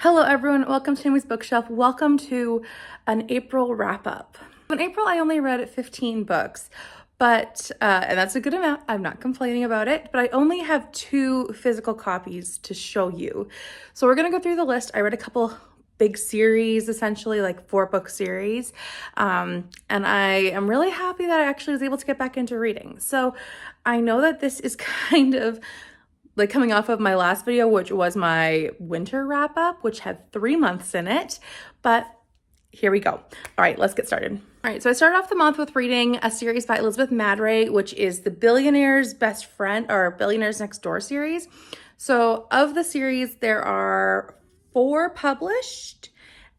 Hello everyone, welcome to Amy's Bookshelf. Welcome to an April wrap-up. In April, I only read 15 books, but and that's a good amount. I'm not complaining about it, but I only have 2 physical copies to show you. So we're gonna go through the list. I read a couple big series, essentially like 4-book series, and I am really happy that I actually was able to get back into reading. So I know that this is kind of like coming off of my last video, which was my winter wrap up, which had 3 months in it, but here we go. All right, let's get started. All right, so I started off the month with reading a series by Elizabeth Madray, which is the Billionaire's Best Friend, or Billionaires Next Door series. So of the series, there are 4 published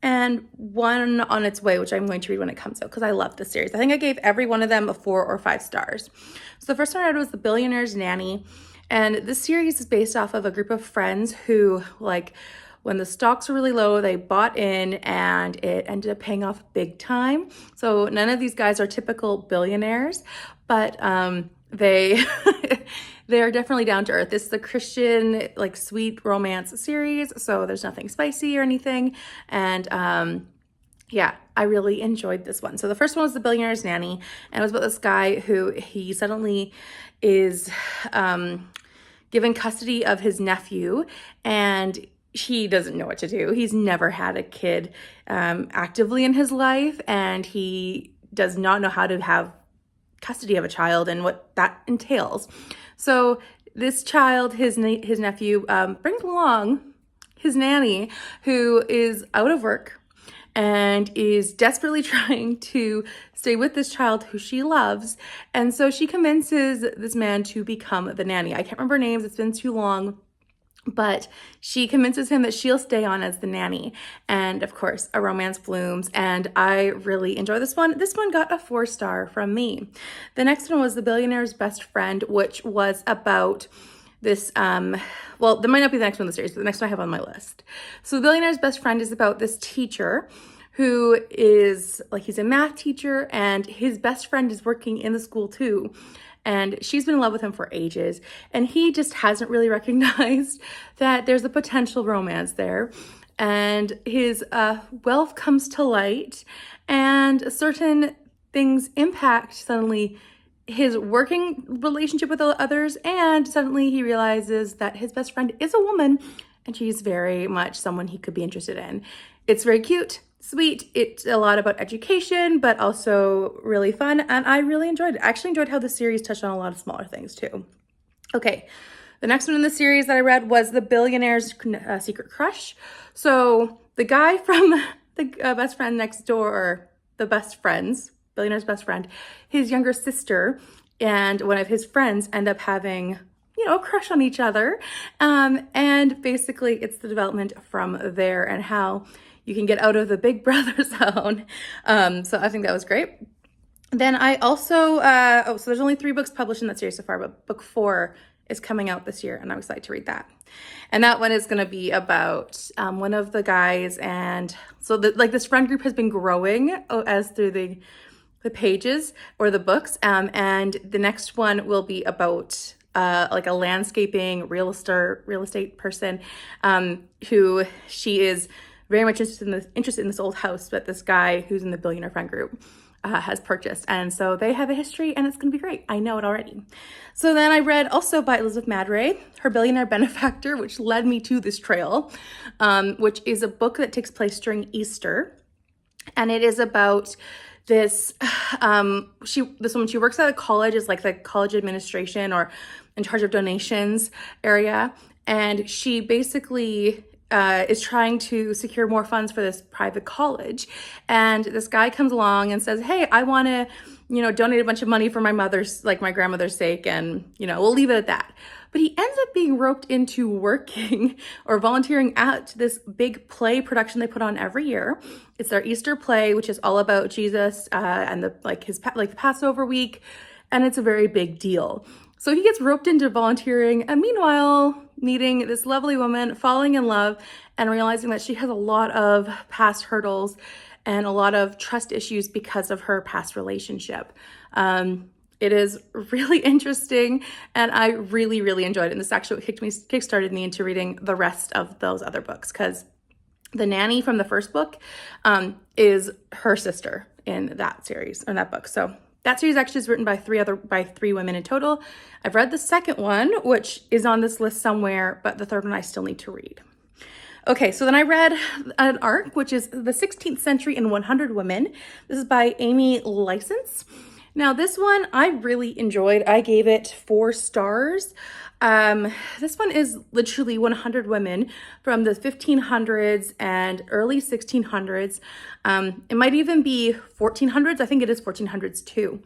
and 1 on its way, which I'm going to read when it comes out because I love this series. I think I gave every one of them a 4 or 5 stars. So the first one I read was The Billionaire's Nanny. And this series is based off of a group of friends who, like, when the stocks were really low, they bought in and it ended up paying off big time. So none of these guys are typical billionaires, but they they're definitely down to earth. This is a Christian, like, sweet romance series, so there's nothing spicy or anything. And yeah, I really enjoyed this one. So the first one was The Billionaire's Nanny, and it was about this guy who he suddenly is given custody of his nephew, and he doesn't know what to do. He's never had a kid actively in his life, and he does not know how to have custody of a child and what that entails. So this child, his nephew, brings along his nanny, who is out of work and is desperately trying to stay with this child who she loves. And so she convinces this man to become the nanny. I can't remember names, it's been too long, but she convinces him that she'll stay on as the nanny. And of course, a romance blooms, and I really enjoy this one. This one got a 4-star from me. The next one was The Billionaire's Best Friend, which was about this, well, that might not be the next one in the series, but the next one I have on my list. So The Billionaire's Best Friend is about this teacher who is, like, he's a math teacher, and his best friend is working in the school too. And she's been in love with him for ages, and he just hasn't really recognized that there's a potential romance there. And his wealth comes to light, and certain things impact suddenly his working relationship with others, and suddenly he realizes that his best friend is a woman, and she's very much someone he could be interested in. It's very cute, sweet. It's a lot about education, but also really fun, and I really enjoyed it. I actually enjoyed how the series touched on a lot of smaller things too. Okay, the next one in the series that I read was The Billionaire's Secret Crush. So the guy from the Best Friend Next Door, or the Best Friends, Billionaire's Best Friend, his younger sister and one of his friends end up having, you know, a crush on each other. And basically it's the development from there and how you can get out of the big brother zone. So I think that was great. Then I also, so there's only 3 books published in that series so far, but book 4 is coming out this year, and I'm excited to read that. And that one is going to be about one of the guys, and so this friend group has been growing as through the pages or the books, and the next one will be about like a landscaping real estate person who she is very much interested in this old house that this guy who's in the billionaire friend group has purchased. And so they have a history, and it's going to be great. I know it already. So then I read also by Elizabeth Madray, her Billionaire Benefactor, which led me to this trail, which is a book that takes place during Easter. And it is about this woman, she works at a college, is like the college administration or in charge of donations area. And she basically is trying to secure more funds for this private college. And this guy comes along and says, hey, I want to, you know, donate a bunch of money for my grandmother's sake. And, you know, we'll leave it at that. But he ends up being roped into working or volunteering at this big play production they put on every year. It's their Easter play, which is all about Jesus and the Passover week. And it's a very big deal. So he gets roped into volunteering, and meanwhile, meeting this lovely woman, falling in love, and realizing that she has a lot of past hurdles and a lot of trust issues because of her past relationship. It is really interesting, and I really, really enjoyed it. And this actually kickstarted me into reading the rest of those other books, because the nanny from the first book is her sister in that series, or in that book. So that series actually is written by three women in total. I've read the second one, which is on this list somewhere, but the third one I still need to read. Okay, so then I read an arc, which is The 16th Century in 100 Women. This is by Amy License. Now, this one I really enjoyed. I gave it 4 stars. This one is literally 100 women from the 1500s and early 1600s. It might even be 1400s. I think it is 1400s too.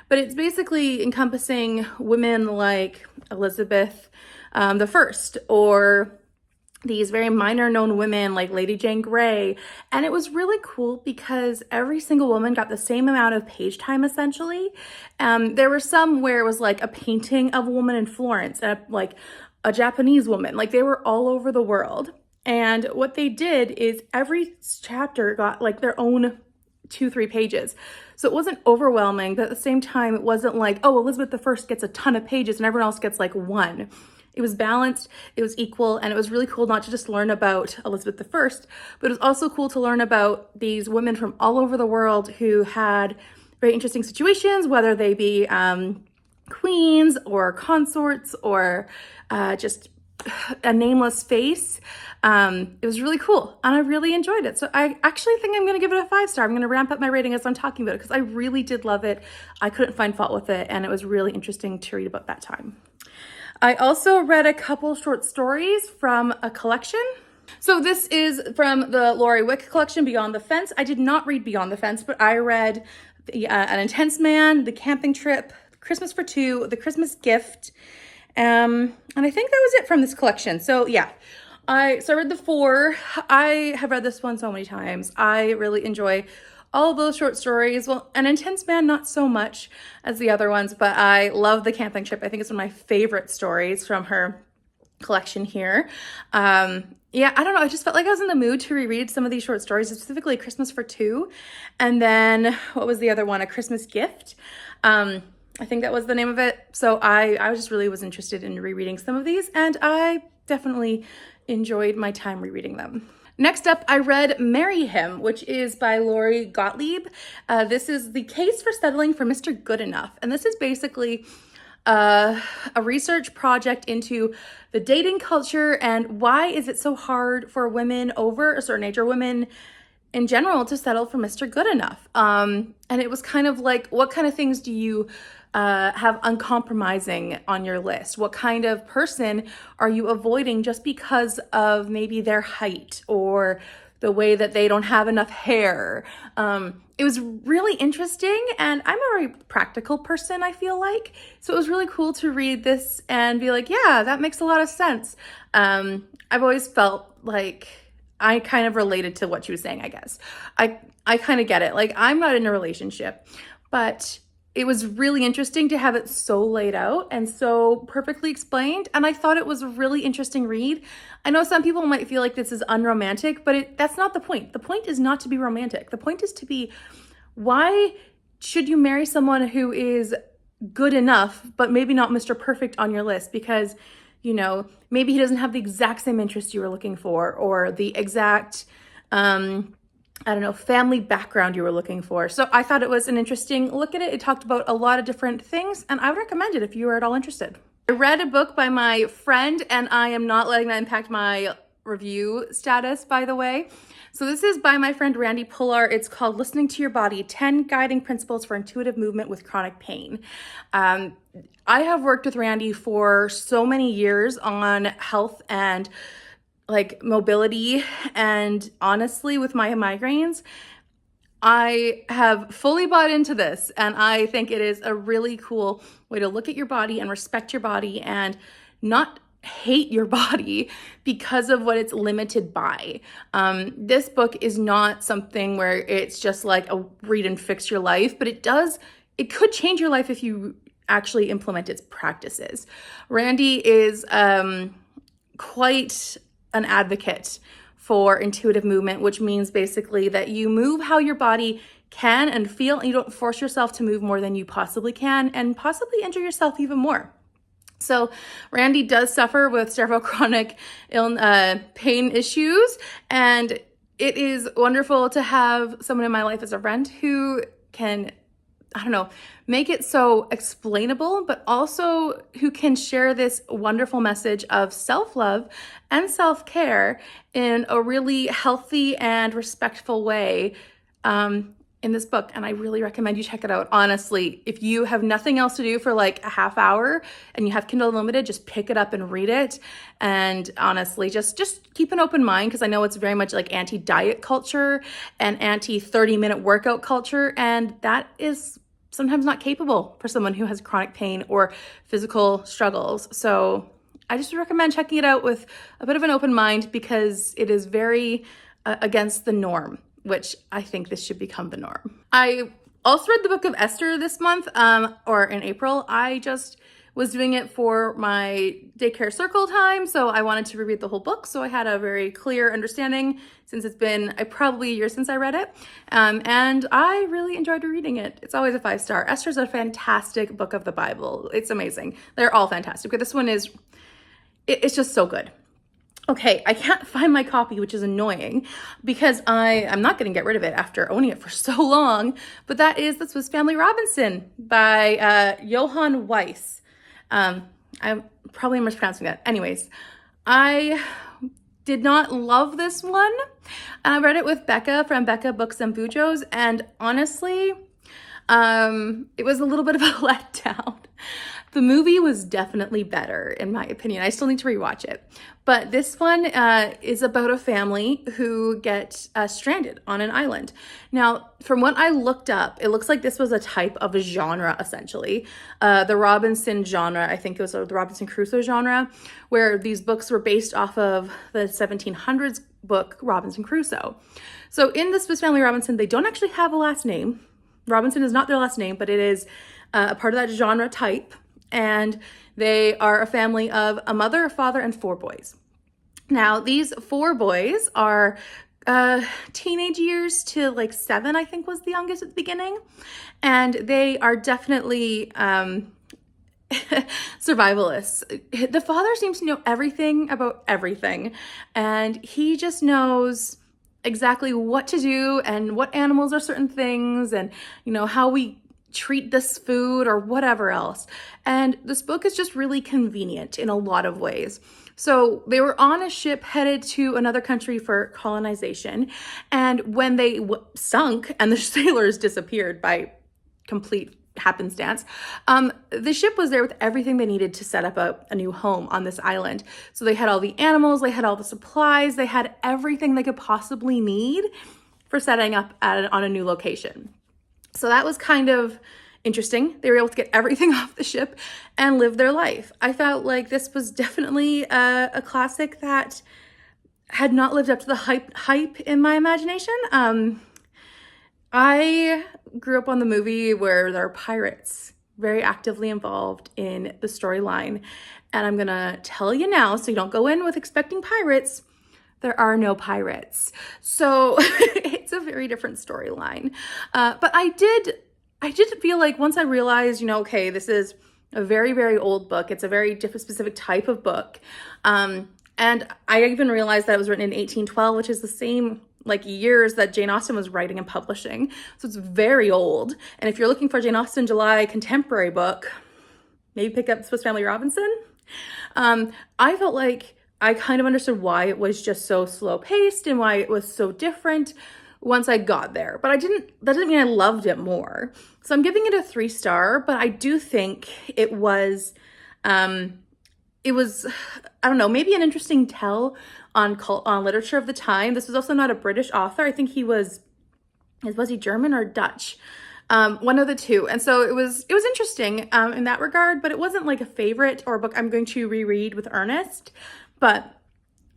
But it's basically encompassing women like Elizabeth the First, or these very minor known women like Lady Jane Grey. And it was really cool because every single woman got the same amount of page time essentially. There were some where it was like a painting of a woman in Florence, like a Japanese woman, like they were all over the world. And what they did is every chapter got like their own 2-3 pages. So it wasn't overwhelming, but at the same time, it wasn't like, oh, Elizabeth I gets a ton of pages and everyone else gets like 1. It was balanced, it was equal, and it was really cool not to just learn about Elizabeth I, but it was also cool to learn about these women from all over the world who had very interesting situations, whether they be queens or consorts or just a nameless face. It was really cool and I really enjoyed it. So I actually think I'm going to give it a 5-star. I'm going to ramp up my rating as I'm talking about it because I really did love it. I couldn't find fault with it and it was really interesting to read about that time. I also read a couple short stories from a collection. So this is from the Laurie Wick collection, Beyond the Fence. I did not read Beyond the Fence, but I read An Intense Man, The Camping Trip, Christmas for Two, The Christmas Gift, and I think that was it from this collection. So yeah, I read the 4. I have read this one so many times. I really enjoy all of those short stories. Well, An Intense Man, not so much as the other ones, but I love The Camping Trip. I think it's one of my favorite stories from her collection here. Yeah, I don't know. I just felt like I was in the mood to reread some of these short stories, specifically Christmas for Two. And then what was the other one? A Christmas Gift. I think that was the name of it. So I just really was interested in rereading some of these, and I definitely enjoyed my time rereading them. Next up, I read Marry Him, which is by Lori Gottlieb. This is The Case for Settling for Mr. Goodenough. And this is basically a research project into the dating culture and why is it so hard for women over a certain age, or women in general, to settle for Mr. Goodenough. And it was kind of like, what kind of things do you have uncompromising on your list? What kind of person are you avoiding just because of maybe their height or the way that they don't have enough hair? It was really interesting, and I'm a very practical person, I feel like. So it was really cool to read this and be like, yeah, that makes a lot of sense. I've always felt like I kind of related to what she was saying, I guess. I kind of get it. Like, I'm not in a relationship, but it was really interesting to have it so laid out and so perfectly explained. And I thought it was a really interesting read. I know some people might feel like this is unromantic, but that's not the point. The point is not to be romantic. The point is to be, why should you marry someone who is good enough, but maybe not Mr. Perfect on your list? Because, you know, maybe he doesn't have the exact same interest you were looking for, or the exact, I don't know, family background you were looking for. So I thought it was an interesting look at it. It talked about a lot of different things, and I would recommend it if you are at all interested. I read a book by my friend, and I am not letting that impact my review status, by the way. So this is by my friend Randy Pullar. It's called Listening to Your Body, 10 Guiding Principles for Intuitive Movement with Chronic Pain. I have worked with Randy for so many years on health and like mobility, and honestly, with my migraines, I have fully bought into this, and I think it is a really cool way to look at your body and respect your body and not hate your body because of what it's limited by. This book is not something where it's just like a read and fix your life, but it could change your life if you actually implement its practices. Randy is quite an advocate for intuitive movement, which means basically that you move how your body can and feel, and you don't force yourself to move more than you possibly can and possibly injure yourself even more. So Randy does suffer with several chronic pain issues, and it is wonderful to have someone in my life as a friend who can, I don't know, make it so explainable, but also who can share this wonderful message of self-love and self-care in a really healthy and respectful way in this book. And I really recommend you check it out. Honestly, if you have nothing else to do for like a half hour and you have Kindle Unlimited, just pick it up and read it. And honestly, just keep an open mind, because I know it's very much like anti-diet culture and anti-30-minute workout culture. And that is sometimes not capable for someone who has chronic pain or physical struggles. So I just recommend checking it out with a bit of an open mind, because it is very against the norm, which I think this should become the norm. I also read the book of Esther this month, or in April. I just was doing it for my daycare circle time, so I wanted to reread the whole book, so I had a very clear understanding, since it's been probably a year since I read it, and I really enjoyed reading it. It's always a 5-star. Esther's a fantastic book of the Bible. It's amazing. They're all fantastic, but this one is, it's just so good. Okay, I can't find my copy, which is annoying, because I'm not going to get rid of it after owning it for so long, but the Swiss Family Robinson by Johann Weiss. I'm probably mispronouncing that. Anyways, I did not love this one. I read it with Becca from Becca Books and Bujos, and honestly, it was a little bit of a letdown. The movie was definitely better, in my opinion. I still need to rewatch it. But this one is about a family who get stranded on an island. Now, from what I looked up, it looks like this was a type of a genre, essentially. The Robinson genre, I think it was the Robinson Crusoe genre, where these books were based off of the 1700s book, Robinson Crusoe. So in the Swiss Family Robinson, they don't actually have a last name. Robinson is not their last name, but it is a part of that genre type. And they are a family of a mother, a father, and 4 boys. Now, these 4 boys are teenage years to like 7, I think was the youngest at the beginning. And they are definitely survivalists. The father seems to know everything about everything. And he just knows exactly what to do and what animals are certain things, and, you know, how we treat this food or whatever else. And this book is just really convenient in a lot of ways. So they were on a ship headed to another country for colonization. And when they sunk and the sailors disappeared by complete happenstance, the ship was there with everything they needed to set up a new home on this island. So they had all the animals, they had all the supplies, they had everything they could possibly need for setting up on a new location. So that was kind of interesting. They were able to get everything off the ship and live their life. I felt like this was definitely a classic that had not lived up to the hype in my imagination. I grew up on the movie where there are pirates very actively involved in the storyline. And I'm gonna tell you now, so you don't go in with expecting pirates, there are no pirates. So it's a very different storyline. But I did feel like once I realized, you know, okay, this is a very, very old book. It's a very different specific type of book. And I even realized that it was written in 1812, which is the same like years that Jane Austen was writing and publishing. So it's very old. And if you're looking for Jane Austen July contemporary book, maybe pick up Swiss Family Robinson. I felt like I kind of understood why it was just so slow paced and why it was so different once I got there. But that didn't mean I loved it more. So I'm giving it a 3-star, but I do think it was, I don't know, maybe an interesting tell on literature of the time. This was also not a British author. I think was he German or Dutch? One of the two. And so it was interesting in that regard, but it wasn't like a favorite or a book I'm going to reread with earnest. But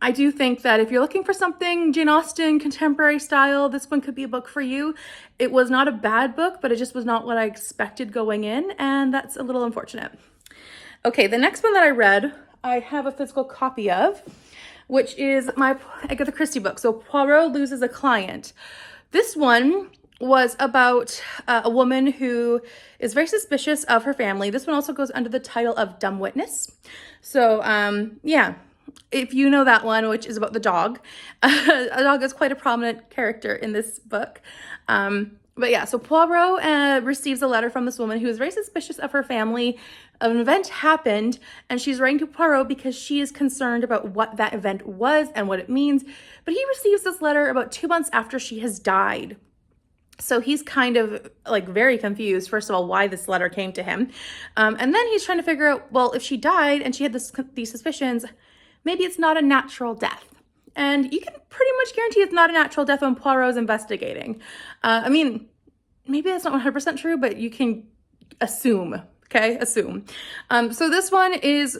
I do think that if you're looking for something Jane Austen contemporary style, this one could be a book for you. It was not a bad book, but it just was not what I expected going in, and that's a little unfortunate. Okay, the next one that I read, I have a physical copy of, which is my Agatha Christie book. So Poirot Loses a Client. This one was about a woman who is very suspicious of her family. This one also goes under the title of Dumb Witness. So yeah, if you know that one, which is about the dog. A dog is quite a prominent character in this book. But yeah, so Poirot receives a letter from this woman who is very suspicious of her family. An event happened, and she's writing to Poirot because she is concerned about what that event was and what it means. But he receives this letter about 2 months after she has died. So he's kind of like very confused, first of all, why this letter came to him. And then he's trying to figure out, well, if she died and she had these suspicions, maybe it's not a natural death. And you can pretty much guarantee it's not a natural death when Poirot's investigating. I mean, maybe that's not 100% true, but you can assume, okay? Assume. So this one is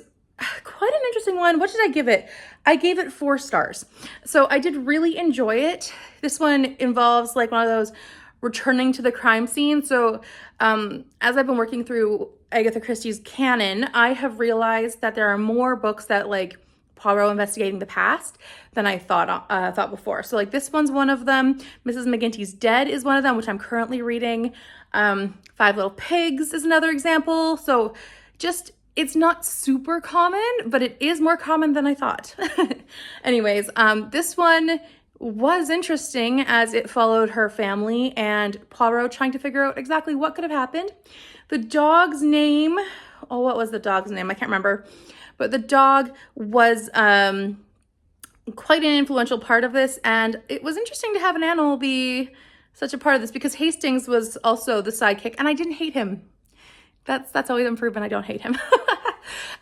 quite an interesting one. What did I give it? I gave it 4 stars. So I did really enjoy it. This one involves like one of those returning to the crime scene. So as I've been working through Agatha Christie's canon, I have realized that there are more books that like Poirot investigating the past than I thought before. So like this one's one of them. Mrs. McGinty's Dead is one of them, which I'm currently reading. Five Little Pigs is another example. So just, it's not super common, but it is more common than I thought. Anyways, this one was interesting as it followed her family and Poirot trying to figure out exactly what could have happened. The dog's name, oh, what was the dog's name? I can't remember. But the dog was quite an influential part of this. And it was interesting to have an animal be such a part of this because Hastings was also the sidekick and I didn't hate him. That's always improvement. I don't hate him.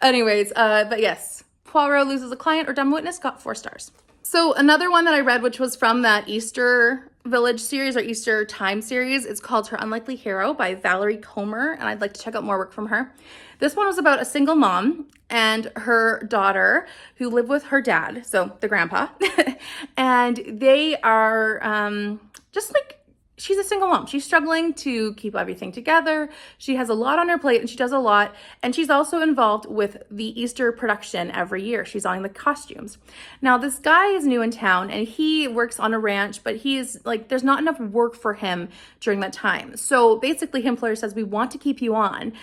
Anyways, but yes, Poirot Loses a Client or Dumb Witness got 4 stars. So another one that I read, which was from that Easter Village series or Easter Time series, it's called Her Unlikely Hero by Valerie Comer, and I'd like to check out more work from her. This one was about a single mom and her daughter who live with her dad, so the grandpa, and they are just like, she's a single mom. She's struggling to keep everything together. She has a lot on her plate and she does a lot. And she's also involved with the Easter production every year. She's on the costumes. Now, this guy is new in town and he works on a ranch, but he's like, there's not enough work for him during that time. So basically, his employer says, we want to keep you on.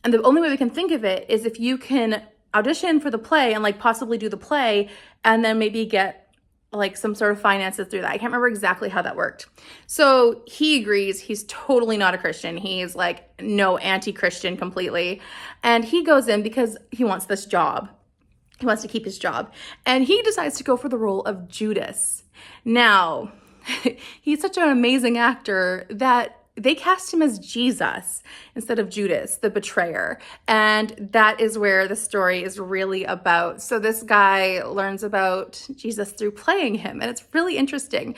And the only way we can think of it is if you can audition for the play and like possibly do the play and then maybe get like some sort of finances through that. I can't remember exactly how that worked. So he agrees. He's totally not a Christian. He's like no anti-Christian completely. And he goes in because he wants this job. He wants to keep his job. And he decides to go for the role of Judas. Now, he's such an amazing actor that they cast him as Jesus instead of Judas, the betrayer. And that is where the story is really about. So this guy learns about Jesus through playing him, and it's really interesting.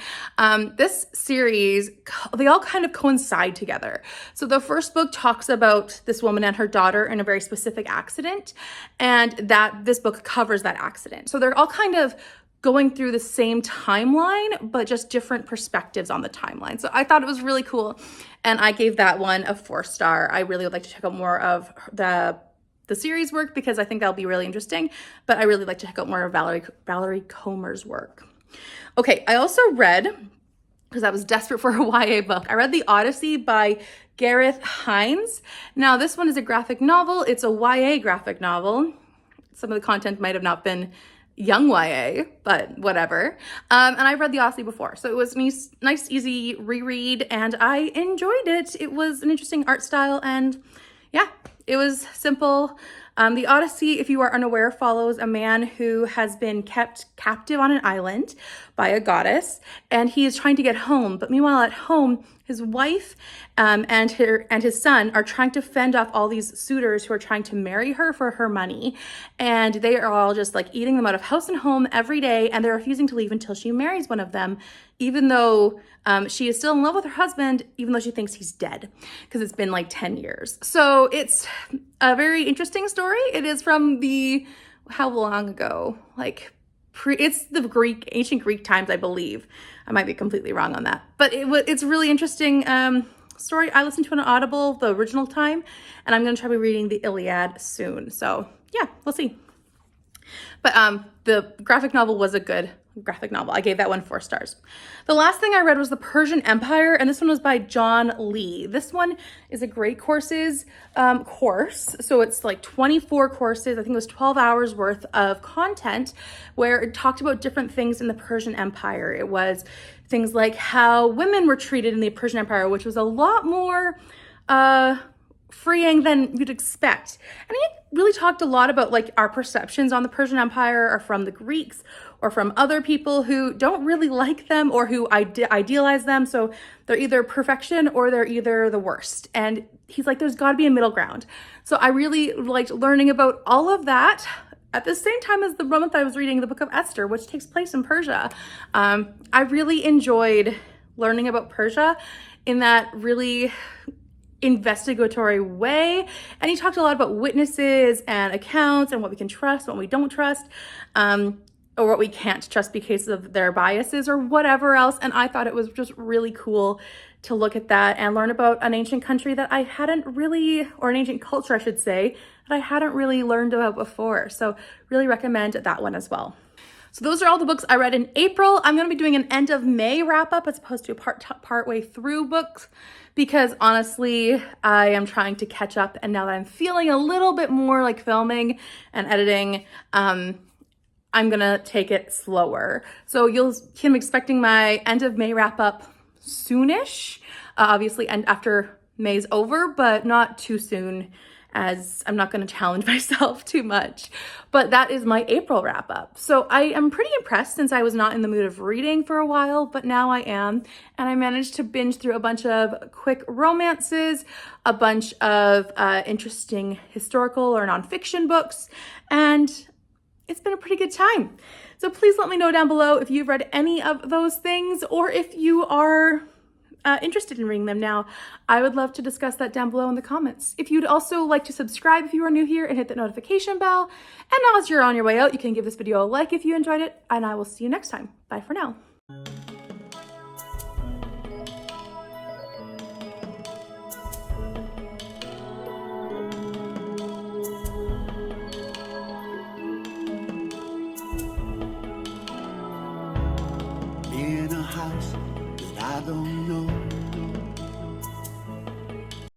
This series, they all kind of coincide together. So the first book talks about this woman and her daughter in a very specific accident, and that this book covers that accident. So they're all kind of going through the same timeline, but just different perspectives on the timeline. So I thought it was really cool. And I gave that one a 4-star. I really would like to check out more of the series work because I think that'll be really interesting. But I really like to check out more of Valerie Comer's work. Okay, I also read, because I was desperate for a YA book, I read The Odyssey by Gareth Hines. Now, this one is a graphic novel. It's a YA graphic novel. Some of the content might have not been young YA, but whatever. And I've read The Odyssey before, so it was nice, easy reread, and I enjoyed it. It was an interesting art style, and yeah, it was simple. The Odyssey, if you are unaware, follows a man who has been kept captive on an island by a goddess, and he is trying to get home. But meanwhile, at home, his wife and his son are trying to fend off all these suitors who are trying to marry her for her money. And they are all just like eating them out of house and home every day. And they're refusing to leave until she marries one of them, even though she is still in love with her husband, even though she thinks he's dead because it's been like 10 years. So it's a very interesting story. It is from how long ago? Like it's the ancient Greek times, I believe. I might be completely wrong on that, but it's a really interesting story. I listened to an Audible the original time, and I'm going to try reading the Iliad soon. So yeah, we'll see. But the graphic novel was a good graphic novel. I gave that one 4 stars. The last thing I read was The Persian Empire, and this one was by John Lee. This one is a great course. So it's like 24 courses. I think it was 12 hours worth of content where it talked about different things in the Persian Empire. It was things like how women were treated in the Persian Empire, which was a lot more freeing than you'd expect. And he really talked a lot about like our perceptions on the Persian Empire are from the Greeks or from other people who don't really like them or who idealize them. So they're either perfection or they're either the worst. And he's like, there's got to be a middle ground. So I really liked learning about all of that at the same time as the month I was reading the book of Esther, which takes place in Persia. I really enjoyed learning about Persia in that really investigatory way. And he talked a lot about witnesses and accounts and what we can trust, what we don't trust, or what we can't trust because of their biases or whatever else. And I thought it was just really cool to look at that and learn about an ancient country that I hadn't really, or an ancient culture, I should say, that I hadn't really learned about before. So really recommend that one as well. So those are all the books I read in April. I'm going to be doing an end of May wrap up as opposed to a part way through books because honestly, I am trying to catch up. And now that I'm feeling a little bit more like filming and editing, I'm going to take it slower. So I'm expecting my end of May wrap up soonish, obviously, and after May's over, but not too soon, as I'm not going to challenge myself too much. But that is my April wrap up. So I am pretty impressed since I was not in the mood of reading for a while, but now I am. And I managed to binge through a bunch of quick romances, a bunch of interesting historical or nonfiction books, and it's been a pretty good time. So please let me know down below if you've read any of those things or if you are interested in reading them now. I would love to discuss that down below in the comments. If you'd also like to subscribe if you are new here and hit that notification bell. And now as you're on your way out, you can give this video a like if you enjoyed it, and I will see you next time. Bye for now. In a house that I don't know,